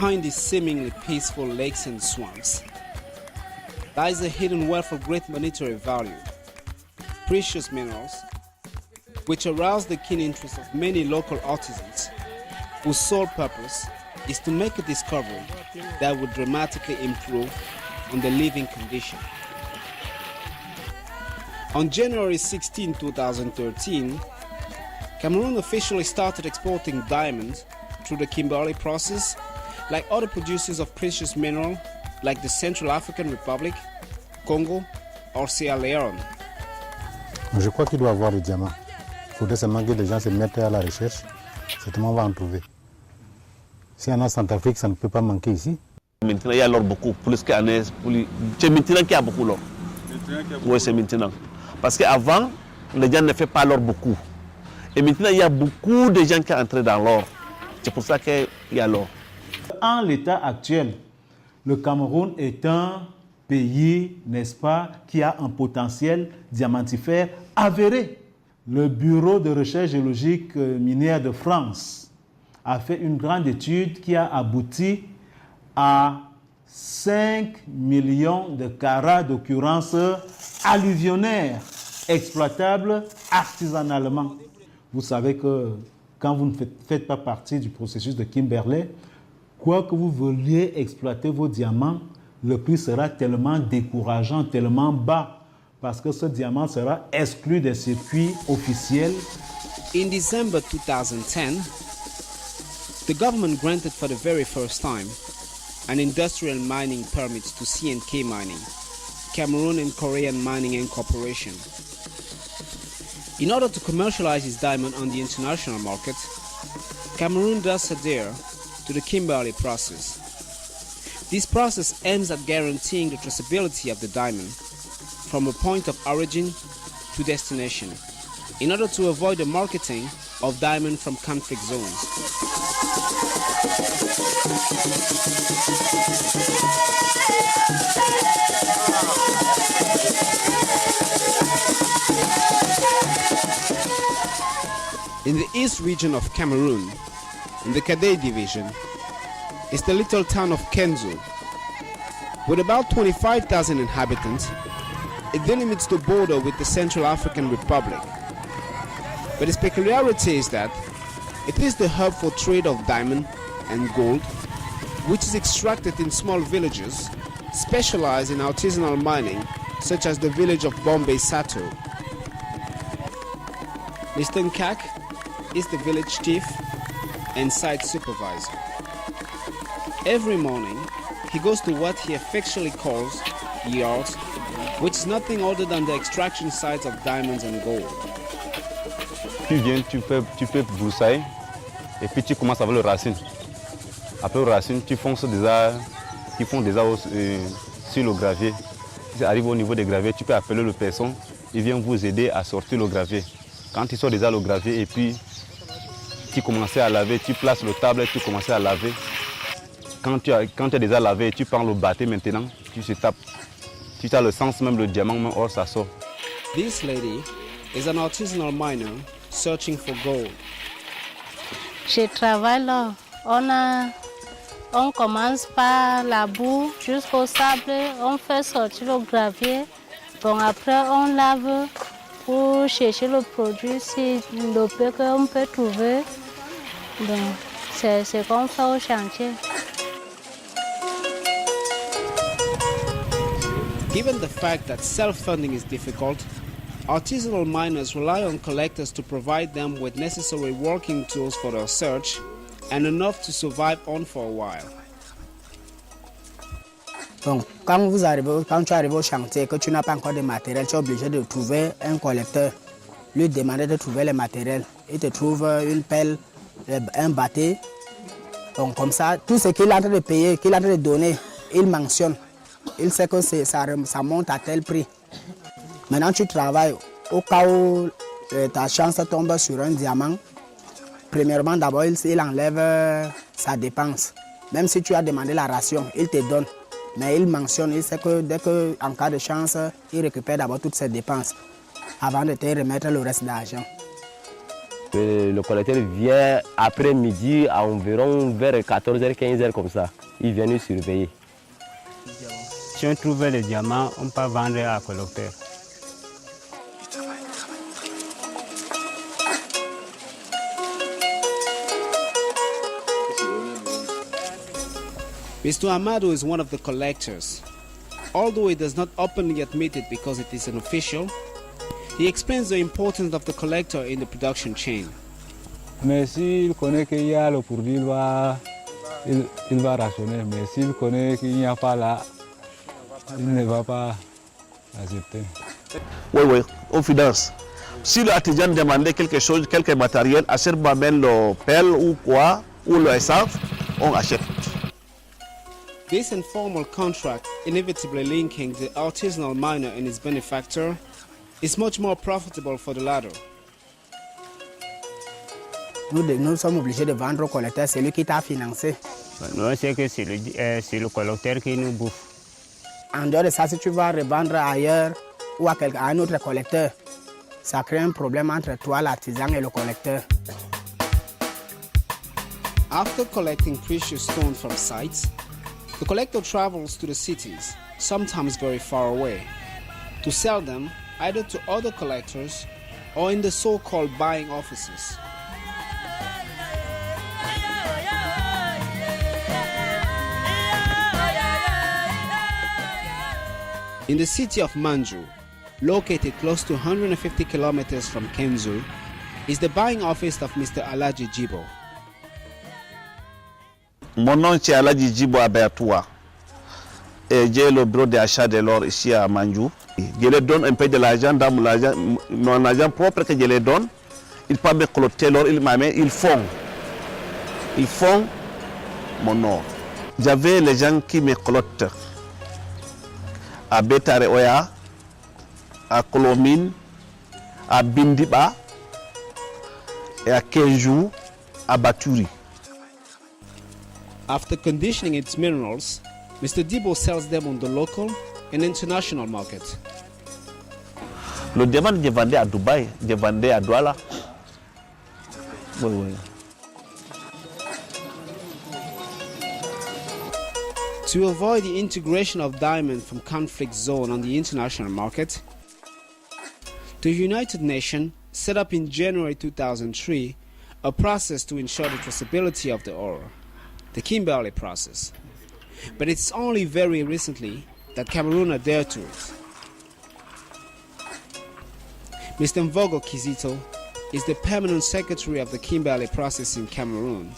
Behind these seemingly peaceful lakes and swamps lies a hidden wealth of great monetary value, precious minerals, which arouse the keen interest of many local artisans whose sole purpose is to make a discovery that would dramatically improve on the living condition. On January 16, 2013, Cameroon officially started exporting diamonds through the Kimberley process, like other producers of precious mineral like the Central African Republic, Congo or Sierra Leone. Je crois qu'il doit y avoir des diamants. Il faudrait seulement que les gens se mettent à la recherche. Certainement on va en trouver. S'il y en a en Centrafrique, ça ne peut pas manquer ici. Maintenant, il y a l'or beaucoup, plus qu'à Nes. C'est maintenant qu'il y a beaucoup d'or. Oui, c'est maintenant. Parce qu'avant, les gens ne faisaient pas l'or beaucoup. Et maintenant, il y a beaucoup de gens qui sont entrés dans l'or. C'est pour ça qu'il y a l'or. En l'état actuel, le Cameroun est un pays, n'est-ce pas, qui a un potentiel diamantifère avéré. Le Bureau de recherche géologique minière de France a fait une grande étude qui a abouti à 5 millions de carats d'occurrences alluvionnaires exploitables artisanalement. Vous savez que quand vous ne faites pas partie du processus de Kimberley, quoi que vous vouliez exploiter vos diamants, le prix sera tellement décourageant, tellement bas, parce que ce diamant sera exclu des circuits officiels. In December 2010, the government granted for the very first time an industrial mining permit to C&K Mining, Cameroon and Korean Mining Incorporation. In order to commercialize its diamond on the international market, Cameroon does adhere to the Kimberley process. This process aims at guaranteeing the traceability of the diamond from a point of origin to destination, in order to avoid the marketing of diamond from conflict zones. In the east region of Cameroon, in the Kadai division, is the little town of Kenzo. With about 25,000 inhabitants, it delimits the border with the Central African Republic. But its peculiarity is that it is the hub for trade of diamond and gold, which is extracted in small villages specialized in artisanal mining, such as the village of Bombay Sato. Mr. Nkak is the village chief and site supervisor. Every morning, he goes to what he affectionately calls yards, which is nothing other than the extraction sites of diamonds and gold. Tu viens, tu peux broussailler et puis tu commences avec le racine. Après le racine, tu fonces déjà, sur le gravier. Si ça arrive au niveau des graviers, tu peux appeler le personne, il vient vous aider à sortir le gravier. Quand tu sors déjà le gravier et puis tu commences à laver, tu places le table et tu commences à laver. Quand tu as déjà lavé, tu prends le bâté maintenant, tu se tapes. Tu as le sens même, le diamant, même or ça sort. This lady is an artisanal miner searching for gold. Je travaille là. On commence par la boue jusqu'au sable, on fait sortir le gravier. Bon, après, on lave pour chercher le produit, si le peu qu'on peut trouver. Donc, c'est comme ça au chantier. Given the fact that self-funding is difficult, artisanal miners rely on collectors to provide them with necessary working tools for their search and enough to survive on for a while. Bon, quand tu arrives au chantier, que tu n'as pas encore de matériel, tu es obligé de trouver un collecteur, lui demander de trouver les matériels. Il te trouve une pelle, un bâté. Donc comme ça, tout ce qu'il est en train de payer, qu'il est en train de donner, il mentionne. Il sait que ça monte à tel prix. Maintenant, tu travailles au cas où ta chance tombe sur un diamant. Premièrement, d'abord, il enlève sa dépense. Même si tu as demandé la ration, il te donne. Mais il mentionne, il sait que dès qu'en cas de chance, il récupère d'abord toutes ses dépenses avant de te remettre le reste d'argent. Le collecteur vient après-midi à environ vers 14h, 15h comme ça. Il vient nous surveiller. Si on trouve les diamants, on peut vendre à collecteur. Mr. Amado is one of the collectors. Although he does not openly admit it because it is unofficial, he explains the importance of the collector in the production chain. Mais s'il connaît qu'il y a le produit, il va rationner. Mais s'il connaît qu'il n'y a pas là, il ne va pas accepter. Oui, on finance. Si l'artisan demandait quelque chose, quelque matériel, achète même le pelle ou quoi, ou le essence, on achète. This informal contract, inevitably linking the artisanal miner and his benefactor, is much more profitable for the latter. Nous sommes obligés de vendre au collecteur, c'est lui qui t'a financé. Nous, c'est que c'est le collecteur qui nous bouffe. En dehors de ça, si tu vas revendre ailleurs ou à un autre collecteur, ça crée un problème entre toi, l'artisan, et le collecteur. After collecting precious stones from sites, the collector travels to the cities, sometimes very far away, to sell them either to other collectors or in the so-called buying offices. In the city of Manju, located close to 150 kilometers from Kenzu, is the buying office of Mr. Alaji Jibo. Mon nom c'est Aladji Djibo Abertoua et j'ai le bureau d'achat de l'or ici à Manjou. Je leur donne un peu de l'argent dans mon argent propre que je les donne. Ils peuvent me cloter l'or, ils font mon or. J'avais les gens qui me clotent à Betare Oya, à Kolomine, à Bindiba et à Kenjou, à Baturi. After conditioning its minerals, Mr. Dibo sells them on the local and international market. Le diamant, je vendais à Dubaï, je vendais à Douala. Oui. To avoid the integration of diamond from conflict zone on the international market, the United Nations set up in January 2003 a process to ensure the traceability of the ore, the Kimberley process. But it's only very recently that Cameroon adhered to it. Mr. Mvogo Kizito is the permanent secretary of the Kimberley process in Cameroon,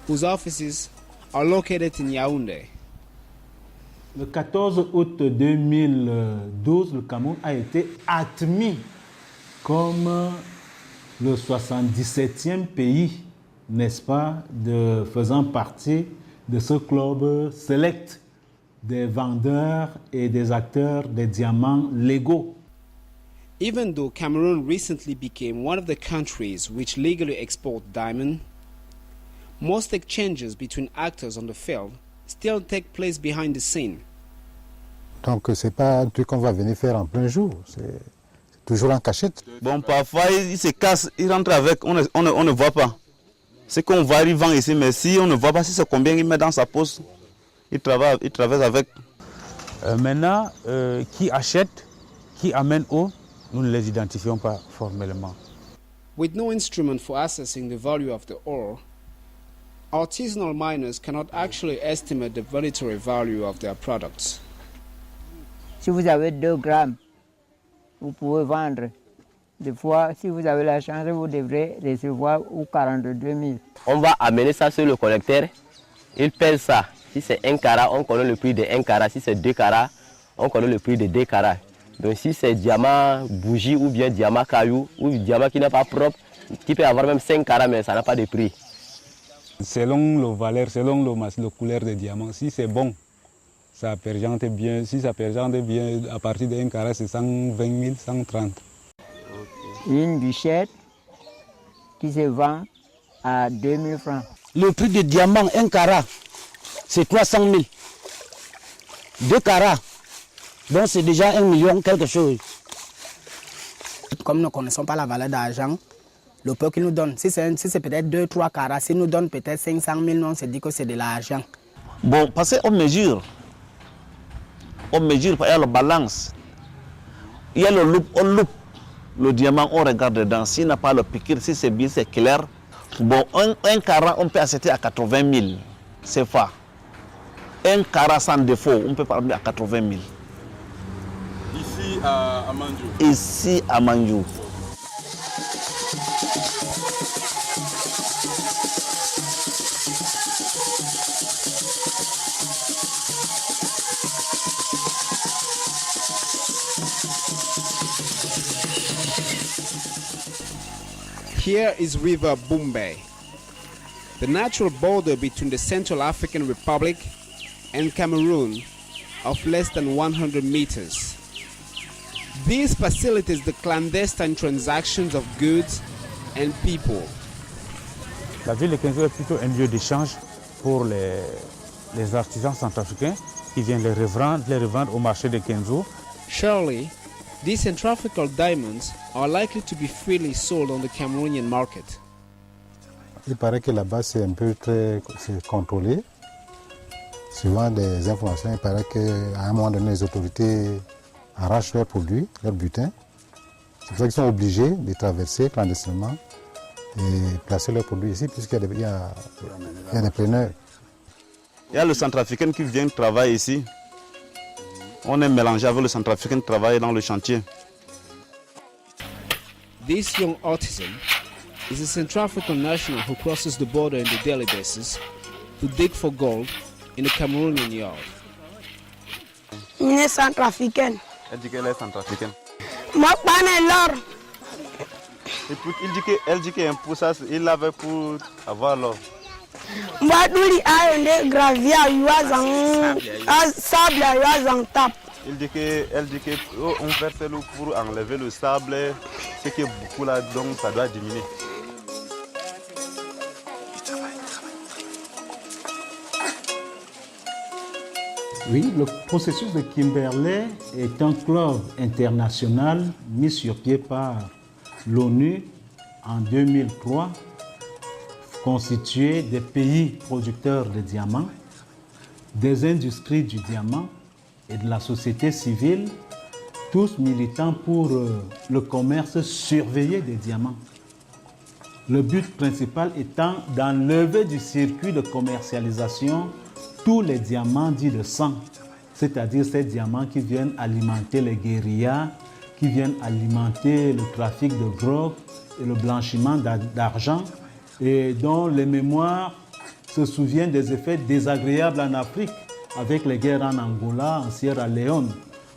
whose offices are located in Yaoundé. Le 14 août 2012, le Cameroun a été admis comme le 77e pays, n'est-ce pas, faisant partie de ce club select des vendeurs et des acteurs des diamants légaux. Even though Cameroon recently became one of the countries which legally export diamond, most exchanges between actors on the field still take place behind the scene. Donc c'est pas un truc qu'on va venir faire en plein jour, c'est toujours en cachette. Bon, parfois il se casse, il rentre avec, on ne voit pas. Ce qu'on voit, il vend ici, mais si on ne voit pas si c'est combien il met dans sa poche, il traverse avec. Maintenant, qui achète, qui amène où, nous ne les identifions pas formellement. With no instrument for assessing the value of the ore, artisanal miners cannot actually estimate the monetary value of their products. Si vous avez 2 grammes, vous pouvez vendre. Des fois, si vous avez la chance, vous devrez recevoir 42 000. On va amener ça sur le collecteur, il pèse ça. Si c'est 1 carat, on connaît le prix de 1 carat. Si c'est 2 carats, on connaît le prix de 2 carats. Donc si c'est diamant bougie ou bien diamant caillou ou diamant qui n'est pas propre, qui peut avoir même 5 carats, mais ça n'a pas de prix. Selon la valeur, selon la couleur des diamants, si c'est bon, ça pergente bien. Si ça pergente bien, à partir de 1 carat, c'est 120 000, 130. Une bichette qui se vend à 2 000 francs. Le prix du diamant, 1 carat, c'est 300 000. 2 carats, donc c'est déjà 1 million quelque chose. Comme nous ne connaissons pas la valeur d'argent, Le peu qu'il nous donne, si c'est peut-être 2-3 carats, s'il nous donne peut-être 500 000, on se dit que c'est de l'argent. Bon, parce qu'on mesure. On mesure, il y a la balance. Il y a le loupe, on loupe. Le diamant, on regarde dedans. S'il n'a pas le piquet, si c'est bien, c'est clair. Bon, un carat, on peut acheter à 80 000 CFA. Un carat sans défaut, on peut parler à 80 000. Ici à Mandiou. Ici à Mandiou. Here is River Bumbay, the natural border between the Central African Republic and Cameroon of less than 100 meters. This facilitates the clandestine transactions of goods and people. La ville de Kenzo est plutôt un lieu d'échange pour les artisans centrafricains qui viennent les revendre au marché de Kenzo. Surely, these centrifugal diamonds are likely to be freely sold on the Cameroonian market. Il paraît que là-bas c'est un peu très contrôlé. Suivant des informations, il paraît qu'à un moment donné, les autorités arrachent leurs produits, leurs butins. C'est pour ça qu'ils sont obligés de traverser clandestinement et placer leurs produits ici, puisqu'il y a des preneurs. Il y a le centrafricain qui vient travailler ici. On est mélangé avec le centrafricain qui travaille dans le chantier. This young artisan is a Central African national who crosses the border on a daily basis to dig for gold in a Cameroonian yard. Il est centrafricaine. Elle dit qu'elle est centrafricaine. Moi, pas l'or. Elle dit qu'un pour ça, il l'avait pour avoir l'or. Moi, d'où il y a un gravier à sable à tape. Elle dit que on verse l'eau pour enlever le sable, ce qui est beaucoup là, donc ça doit diminuer. Oui, le processus de Kimberley est un club international mis sur pied par l'ONU en 2003, constitué des pays producteurs de diamants, des industries du diamant et de la société civile, tous militant pour le commerce surveillé des diamants. Le but principal étant d'enlever du circuit de commercialisation tous les diamants dits de sang, c'est-à-dire ces diamants qui viennent alimenter les guérillas, qui viennent alimenter le trafic de drogue et le blanchiment d'argent, et dont les mémoires se souviennent des effets désagréables en Afrique, avec les guerres en Angola, en Sierra Leone.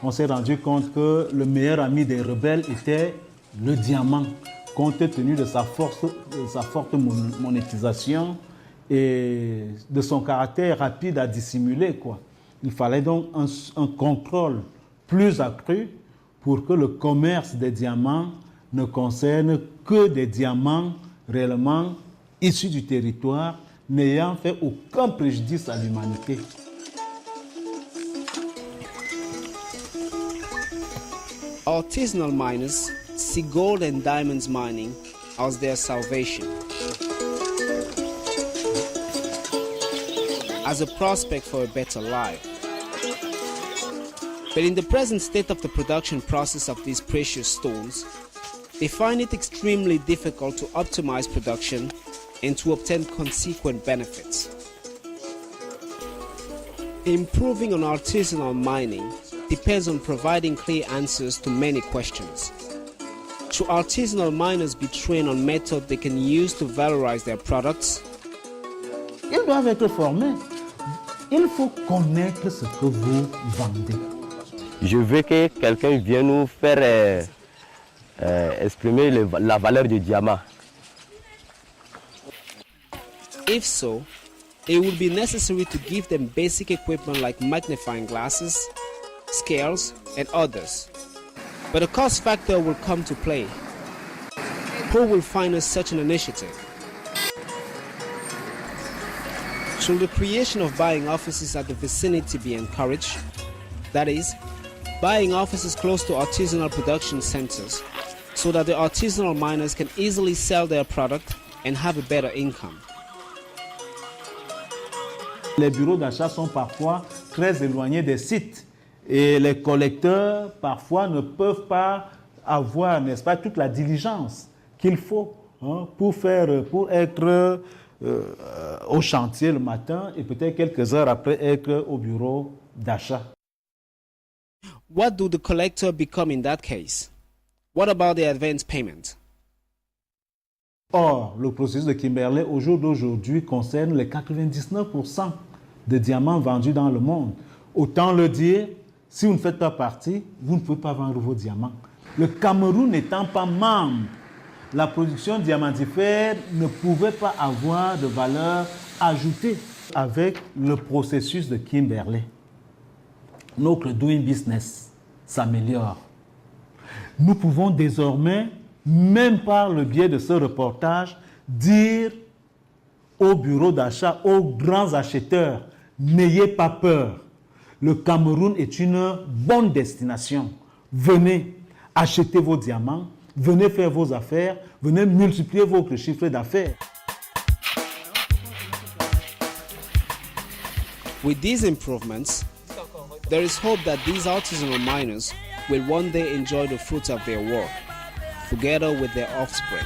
On s'est rendu compte que le meilleur ami des rebelles était le diamant, compte tenu de sa forte monétisation et de son caractère rapide à dissimuler, quoi. Il fallait donc un contrôle plus accru pour que le commerce des diamants ne concerne que des diamants réellement issus du territoire, n'ayant fait aucun préjudice à l'humanité. Artisanal miners see gold and diamonds mining as their salvation, as a prospect for a better life. But in the present state of the production process of these precious stones, they find it extremely difficult to optimize production and to obtain consequent benefits. Improving on artisanal mining depends on providing clear answers to many questions. Should artisanal miners be trained on methods they can use to valorize their products? Ils doivent être formés. Il faut connaître ce que vous vendez. Je veux que quelqu'un vienne nous faire exprimer la valeur du diamant. If so, it will be necessary to give them basic equipment like magnifying glasses, scales, and others. But a cost factor will come to play. Who will finance such an initiative? Should the creation of buying offices at the vicinity be encouraged? That is, buying offices close to artisanal production centers so that the artisanal miners can easily sell their product and have a better income. Les bureaux d'achat sont parfois très éloignés des sites et les collecteurs parfois ne peuvent pas avoir, n'est-ce pas, toute la diligence qu'il faut pour être au chantier le matin et peut-être quelques heures après être au bureau d'achat. What do the collector become in that case? What about the advance payment? Or, le processus de Kimberley au jour d'aujourd'hui concerne les 99% des diamants vendus dans le monde. Autant le dire, si vous ne faites pas partie, vous ne pouvez pas vendre vos diamants. Le Cameroun n'étant pas membre, la production diamantifère ne pouvait pas avoir de valeur ajoutée avec le processus de Kimberley. Notre doing business s'améliore. Nous pouvons désormais, même par le biais de ce reportage, dire aux bureaux d'achat, aux grands acheteurs, n'ayez pas peur. Le Cameroun est une bonne destination. Venez acheter vos diamants, venez faire vos affaires, venez multiplier votre chiffre d'affaires. With these improvements, there is hope that these artisanal miners will one day enjoy the fruits of their work, together with their offspring.